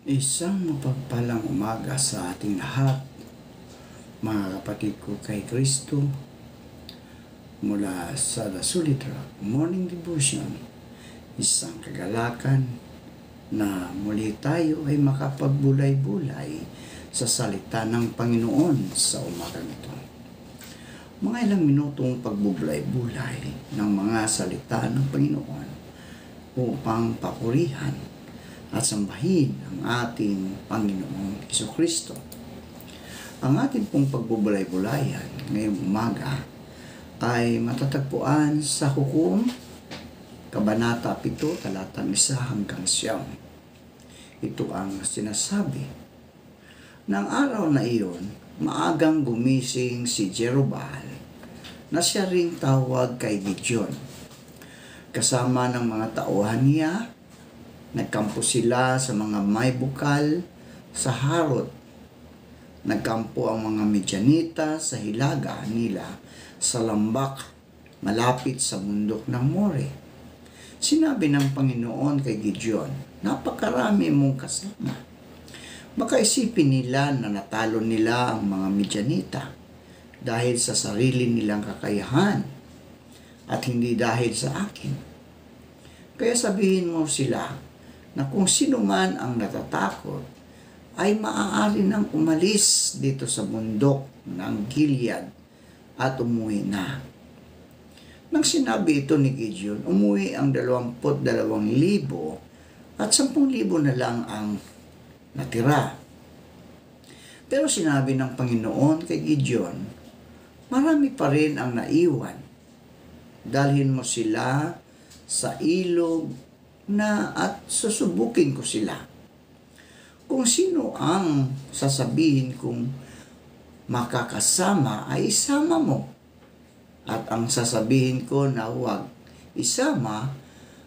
Isang mapagpalang umaga sa ating lahat, mga kapatid ko kay Kristo, mula sa The Solid Rock Morning Devotion. Isang kagalakan na muli tayo ay makapagbulay-bulay sa salita ng Panginoon sa umagang ito. Mga ilang minutong pagbubulay-bulay ng mga salita ng Panginoon upang papurihan at sambahin ang ating Panginoong Jesucristo. Ang ating pong pagbubulay-bulayan ngayong umaga ay matatagpuan sa Hukom, Kabanata 7, talatang 1 hanggang 9. Ito ang sinasabi. Nang araw na iyon, maagang gumising si Jerubbaal na siya ring tawag kay Gideon. Kasama ng mga tauhan niya, nagkampo sila sa mga may bukal sa Harod. Nagkampo ang mga Midianita sa hilaga nila sa lambak malapit sa bundok ng More. Sinabi ng Panginoon kay Gideon, napakarami mong kasama. Baka isipin nila na natalo nila ang mga Midianita dahil sa sarili nilang kakayahan at hindi dahil sa akin. Kaya sabihin mo sila na kung sino man ang natatakot ay maaari nang umalis dito sa bundok ng Gilead at umuwi na. Nang sinabi ito ni Gideon, umuwi ang 22,000 at 10,000 na lang ang natira. Pero sinabi ng Panginoon kay Gideon, marami pa rin ang naiwan. Dalhin mo sila sa ilog na at susubukin ko sila. Kung sino ang sasabihin kong makakasama ay isama mo. At ang sasabihin ko na huwag isama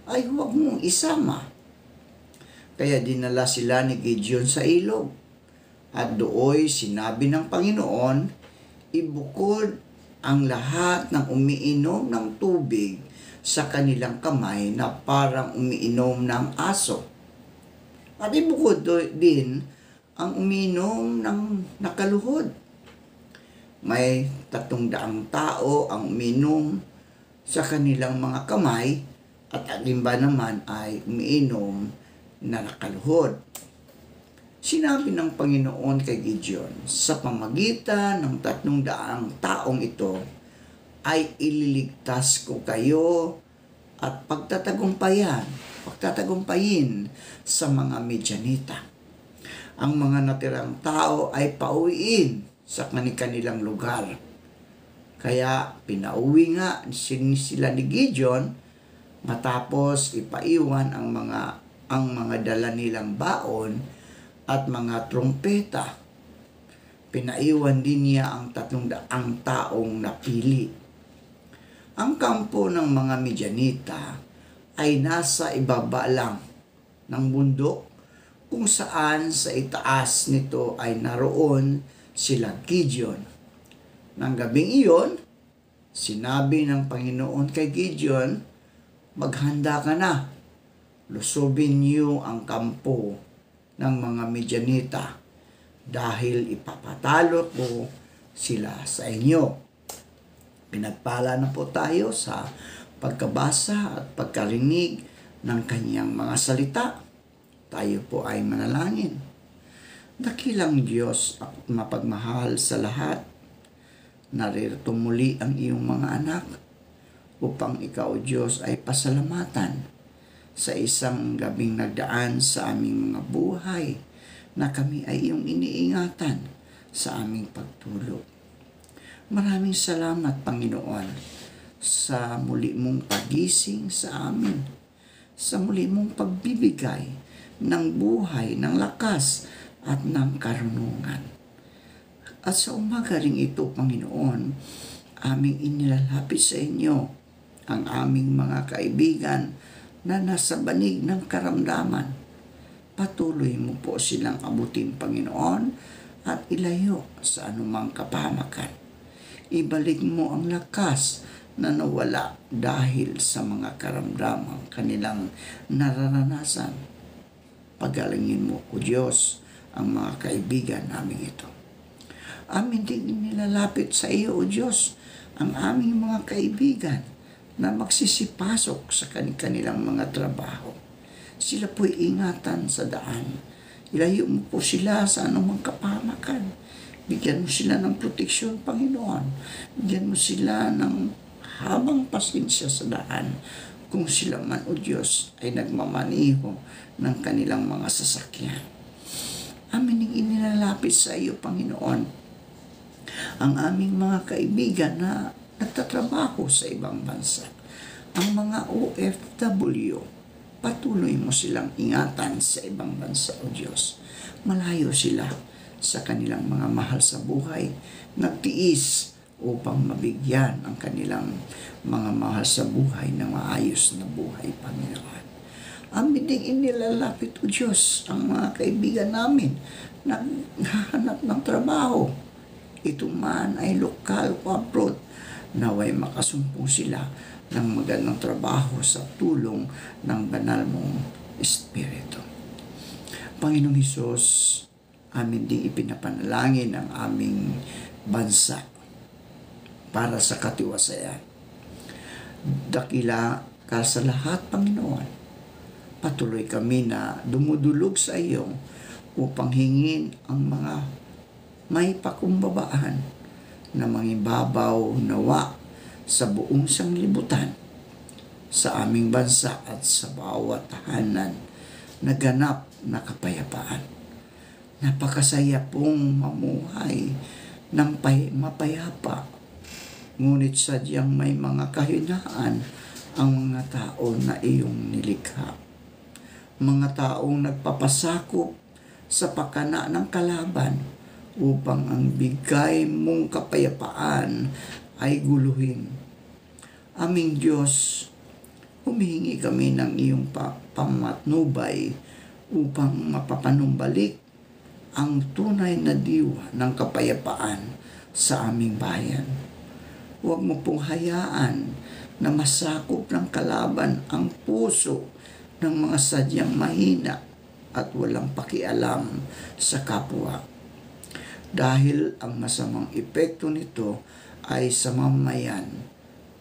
ay huwag mong isama. Kaya dinala sila ni Gideon sa ilog. At dooy sinabi ng Panginoon, ibukod ang lahat ng umiinom ng tubig sa kanilang kamay na parang umiinom ng aso. At ibukod din ang umiinom ng nakaluhod. May 300 tao ang umiinom sa kanilang mga kamay at ang iba naman ay umiinom na nakaluhod. Sinabi ng Panginoon kay Gideon, sa pamagitan ng 300 taong ito, ay ililigtas ko kayo at pagtatagumpayin sa mga Midianita. Ang mga natirang tao ay pauwiin sa kanilang lugar. Kaya pinauwi nga sila ni Gideon matapos ipaiwan ang mga dala nilang baon at mga trompeta. Pinaiwan din niya ang 300 taong napili. Ang kampo ng mga Midianita ay nasa ibaba lang ng bundok kung saan sa itaas nito ay naroon sila Gideon. Nang gabing iyon, sinabi ng Panginoon kay Gideon, maghanda ka na, lusubin niyo ang kampo ng mga Midianita dahil ipapatalo ko sila sa inyo. Pinagpala na po tayo sa pagkabasa at pagkarinig ng kanyang mga salita. Tayo po ay manalangin. Dakilang Diyos at mapagmahal sa lahat, naririto muli ang iyong mga anak upang ikaw, Diyos, ay pasalamatan sa isang gabing nagdaan sa aming mga buhay na kami ay iyong iniingatan sa aming pagtulog. Maraming salamat, Panginoon, sa muli mong pagising sa amin, sa muli mong pagbibigay ng buhay, ng lakas at ng karunungan. At sa umaga ring ito, Panginoon, aming inilalapit sa inyo ang aming mga kaibigan na nasa banig ng karamdaman. Patuloy mo po silang abutin, Panginoon, at ilayo sa anumang kapahamakan. Ibalik mo ang lakas na nawala dahil sa mga karamdamang kanilang nararanasan. Pagalingin mo, O Diyos, ang mga kaibigan namin ito. Amin din inilalapit sa iyo, O Diyos, ang aming mga kaibigan na magsisipasok sa kanilang mga trabaho. Sila po'y ingatan sa daan. Ilayo mo po sila sa anumang kapahamakan. Bigyan mo sila ng proteksyon, Panginoon. Bigyan mo sila ng habang pasensya sa daan. Kung sila man, O Diyos, ay nagmamaniho ng kanilang mga sasakyan. Amin inilalapit sa iyo, Panginoon, ang aming mga kaibigan na nagtatrabaho sa ibang bansa. Ang mga OFW, patuloy mo silang ingatan sa ibang bansa, O Diyos. Malayo sila sa kanilang mga mahal sa buhay, nagtiis upang mabigyan ang kanilang mga mahal sa buhay ng maayos na buhay, Panginoon. Amin din inilalapit, O Diyos, ang mga kaibigan namin na naghahanap ng trabaho. Ito man ay lokal o abroad, naway makasumpong sila ng magandang trabaho sa tulong ng banal mong Espiritu. Panginoong Hesus, amin din ipinapanalangin ang aming bansa para sa katiwasayan. Dakila ka sa lahat, Panginoon. Patuloy kami na dumudulog sa iyo upang hingin ang mga may pakumbabaan na mangibabaw nawa sa buong sanglibutan, sa aming bansa at sa bawat tahanan na ganap na kapayapaan. Napakasaya pong mamuhay ng mapayapa, ngunit sadyang may mga kahinaan ang mga tao na iyong nilikha. Mga taong nagpapasakop sa pakana ng kalaban upang ang bigay mong kapayapaan ay guluhin. Aming Diyos, humihingi kami ng iyong pamatnubay upang mapapanumbalik ang tunay na diwa ng kapayapaan sa aming bayan. Huwag mo pong hayaan na masakop ng kalaban ang puso ng mga sadyang mahina at walang pakialam sa kapwa. Dahil ang masamang epekto nito ay sa mamamayan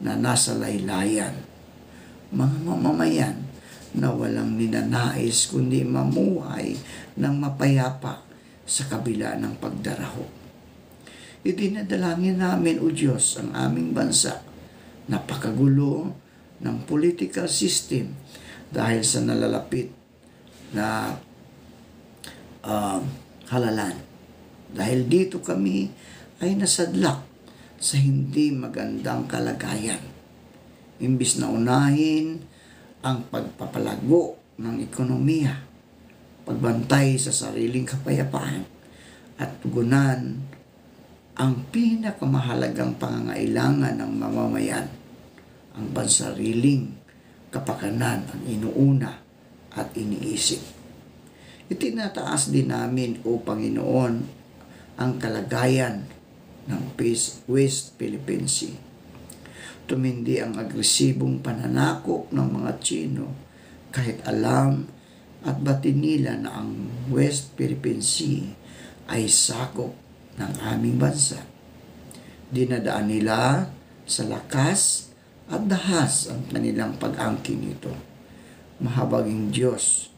na nasa laylayan. Mga mamamayan na walang ninanais kundi mamuhay ng mapayapa sa kabila ng pagdaraho. Idinadalangin namin, O Diyos, ang aming bansa. Napakagulo ng political system dahil sa nalalapit na halalan. Dahil dito kami ay nasadlak sa hindi magandang kalagayan. Imbis na unahin ang pagpapalago ng ekonomiya, pagbantay sa sariling kapayapaan, at tugunan ang pinakamahalagang pangangailangan ng mamamayan, ang pansariling kapakanan ang inuuna at iniisip. Itinataas din namin, O Panginoon, ang kalagayan ng West Philippine Sea. Tumindi ang agresibong pananakop ng mga Tsino kahit alam at batin nila na ang West Philippine Sea ay sakop ng aming bansa. Dinadaan nila sa lakas at dahas ang kanilang pag-angkin nito. Mahabaging Diyos,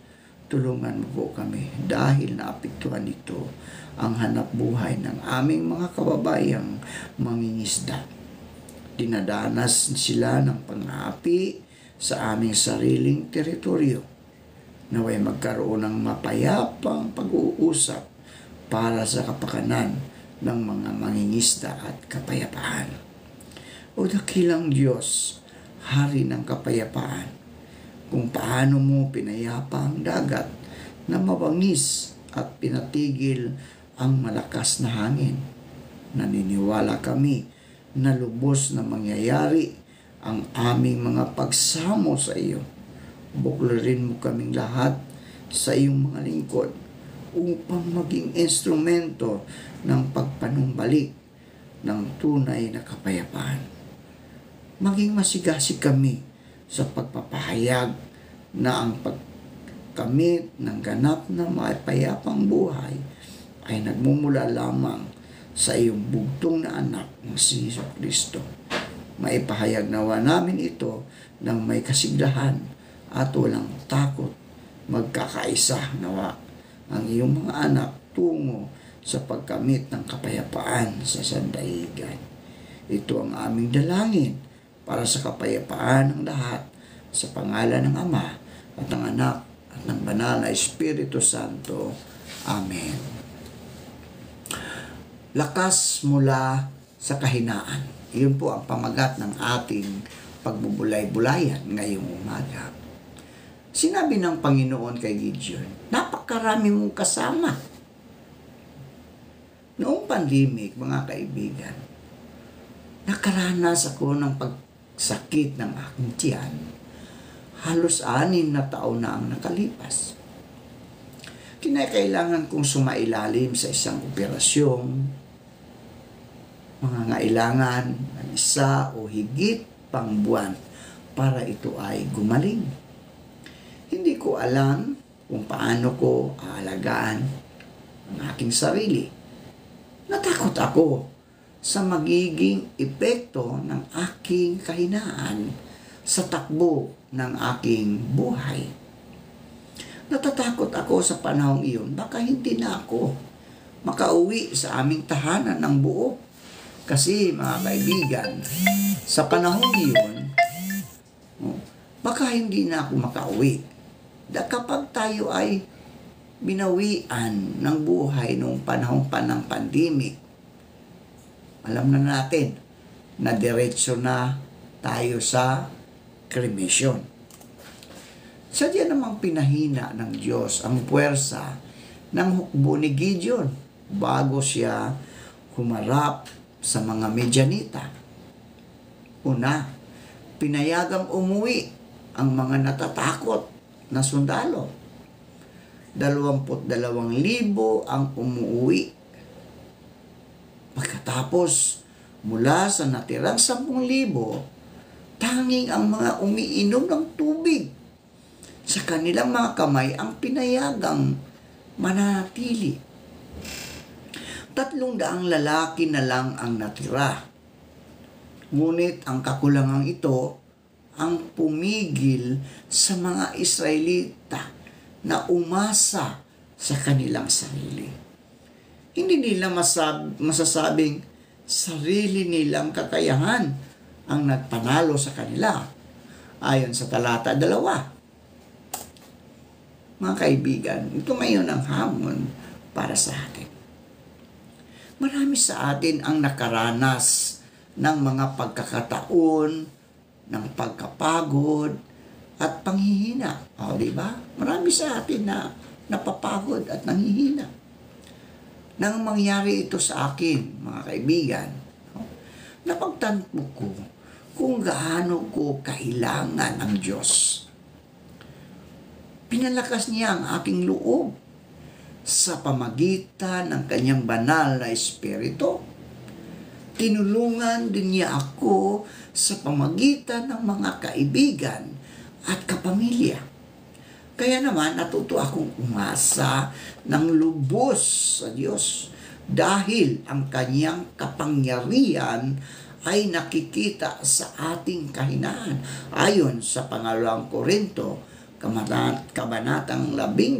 tulungan mo po kami dahil naapektuhan nito ang hanap buhay ng aming mga kababayang mangingisda. Dinadanas sila ng pang-aapi sa aming sariling teritoryo. Naway magkaroon ng mapayapang pag-uusap para sa kapakanan ng mga mangingisda at kapayapaan. O dakilang Diyos, Hari ng kapayapaan, kung paano mo pinayapa ang dagat na mabangis at pinatigil ang malakas na hangin. Naniniwala kami na lubos na mangyayari ang aming mga pagsamo sa iyo. Buklarin mo kaming lahat sa iyong mga lingkod upang maging instrumento ng pagpanumbalik ng tunay na kapayapaan. Maging masigasig kami sa pagpapahayag na ang pagkamit ng ganap na mapayapang buhay ay nagmumula lamang sa iyong bugtong na anak na si Jesucristo. Maipahayag nawa namin ito ng may kasiglahan at walang takot. Magkakaisa nawa ang iyong mga anak tungo sa pagkamit ng kapayapaan sa sandaigdigan. Ito ang aming dalangin para sa kapayapaan ng lahat sa pangalan ng Ama at ng Anak at ng Banal na Espiritu Santo. Amen. Lakas mula sa kahinaan. Iyon po ang pamagat ng ating pagbubulay-bulayan ngayong umaga. Sinabi ng Panginoon kay Gideon, napakarami mong kasama. Noong pandemic, mga kaibigan, nakaranas ako ng pagsakit ng aking tiyan. Halos 6 na taon na ang nakalipas. Kinakailangan kong sumailalim sa isang operasyong mangangailangan ng 1 o higit pang buwan para ito ay gumaling. Hindi ko alam kung paano ko aalagaan ang aking sarili. Natakot ako sa magiging epekto ng aking kahinaan sa takbo ng aking buhay. Natatakot ako sa panahong iyon, baka hindi na ako makauwi sa aming tahanan ng buo. Kasi mga kaibigan, sa panahong iyon, baka hindi na ako makauwi. Kapag tayo ay binawian ng buhay noong panahong ng pandemic, alam na natin na diretso na tayo sa cremation. Sadya namang pinahina ng Diyos ang puwersa ng hukbo ni Gideon bago siya humarap sa mga Midianita. Una, pinayagang umuwi ang mga natatakot na sundalo. 22,000 ang umuwi. Pagkatapos, mula sa natirang 10,000, tanging ang mga umiinom ng tubig sa kanilang mga kamay ang pinayagang mananatili. 300 lalaki na lang ang natira. Ngunit ang kakulangang ito ang pumigil sa mga Israelita na umasa sa kanilang sarili. Hindi nila masasabing sarili nilang kakayahan ang nagpanalo sa kanila. Ayon sa talata 2. Mga kaibigan, ito ngayon ang hamon para sa atin. Marami sa atin ang nakaranas ng mga pagkakataon, ng pagkapagod, at panghihina. O, di ba? Marami sa atin na napapagod at nanghihina. Nang mangyari ito sa akin, mga kaibigan, napagtanto ko kung gaano ko kailangan ang Diyos. Pinalakas niya ang aking loob sa pamagitan ng kanyang banal na Espiritu. Tinulungan din niya ako sa pamagitan ng mga kaibigan at kapamilya. Kaya naman natuto akong umasa ng lubos sa Diyos dahil ang kanyang kapangyarihan ay nakikita sa ating kahinaan. Ayon sa 2 Korinto, Kabanatang 12,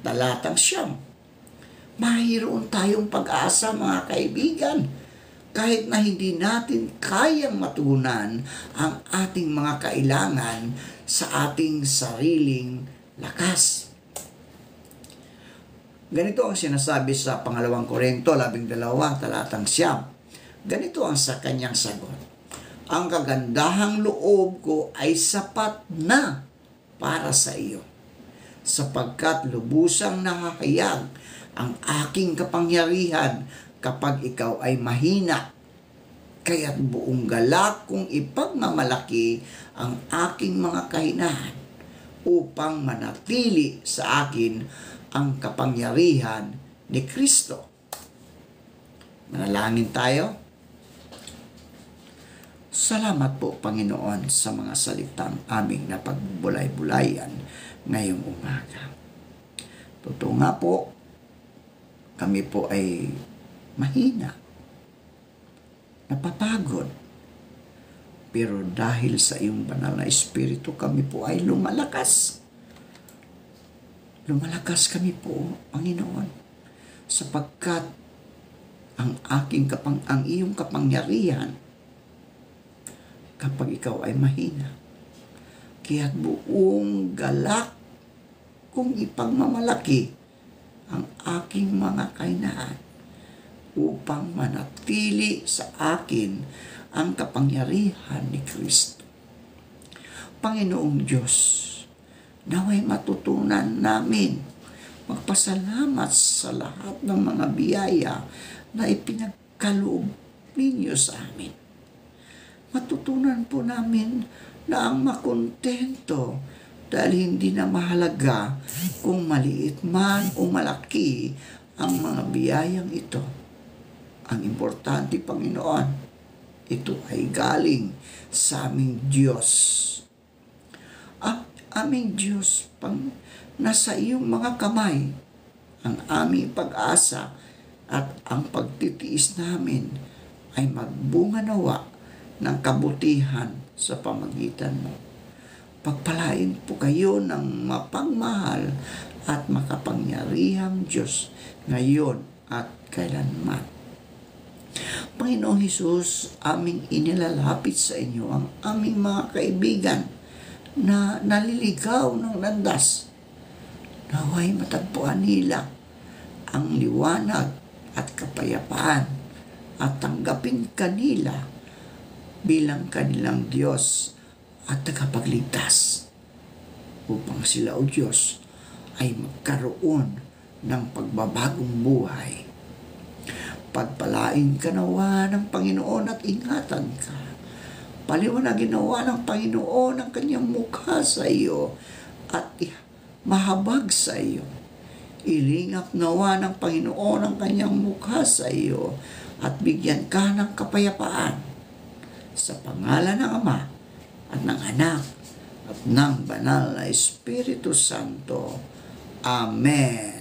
talatang 9. Mayroon tayong pag-asa, mga kaibigan, kahit na hindi natin kayang matugunan ang ating mga kailangan sa ating sariling lakas. Ganito ang sinasabi sa 2 Korinto 12, talatang 9. Ganito ang sa kanyang sagot. Ang kagandahang loob ko ay sapat na para sa iyo, sapagkat lubusang nakakayag ang aking kapangyarihan kapag ikaw ay mahina. Kaya't buong galak kong ipagmamalaki ang aking mga kahinaan upang manatili sa akin ang kapangyarihan ni Kristo. Manalangin tayo. Salamat po, Panginoon, sa mga salitang aming napagbulay-bulayan ngayong umaga. Totoo nga po, kami po ay mahina, napapagod. Pero dahil sa iyong banal na Espiritu, kami po ay lumalakas. Lumalakas kami po, Panginoon, sapagkat ang iyong kapangyarihan kapag ikaw ay mahina. Kaya't buong galak kung ipagmamalaki ang aking mga kahinaan upang manatili sa akin ang kapangyarihan ni Kristo. Panginoong Diyos, naway matutunan namin magpasalamat sa lahat ng mga biyaya na ipinagkaloob ninyo sa amin. Matutunan po namin na ang makontento dahil hindi na mahalaga kung maliit man o malaki ang mga biyayang ito. Ang importante, Panginoon, ito ay galing sa aming Diyos. Ang aming Diyos, nasa iyong mga kamay ang aming pag-asa at ang pagtitiis namin ay magbunga nawa ng kabutihan sa pamagitan mo. Pagpalain po kayo ng mapagmahal at makapangyarihang Diyos ngayon at kailanman. Panginoong Hesus, aming inilalapit sa inyo ang aming mga kaibigan na naliligaw ng landas. Naway matagpuan nila ang liwanag at kapayapaan at tanggapin kanila bilang kanilang Diyos at tagapagligtas upang sila, O Diyos, ay magkaroon ng pagbabagong buhay. Pagpalain ka nawa ng Panginoon at ingatan ka. Paliwanagin nawa ng Panginoon ang kanyang mukha sa iyo at mahabag sa iyo. Ilingap nawa ng Panginoon ang kanyang mukha sa iyo at bigyan ka ng kapayapaan. Sa pangalan ng Ama at ng Anak at ng Banal na Espiritu Santo. Amen.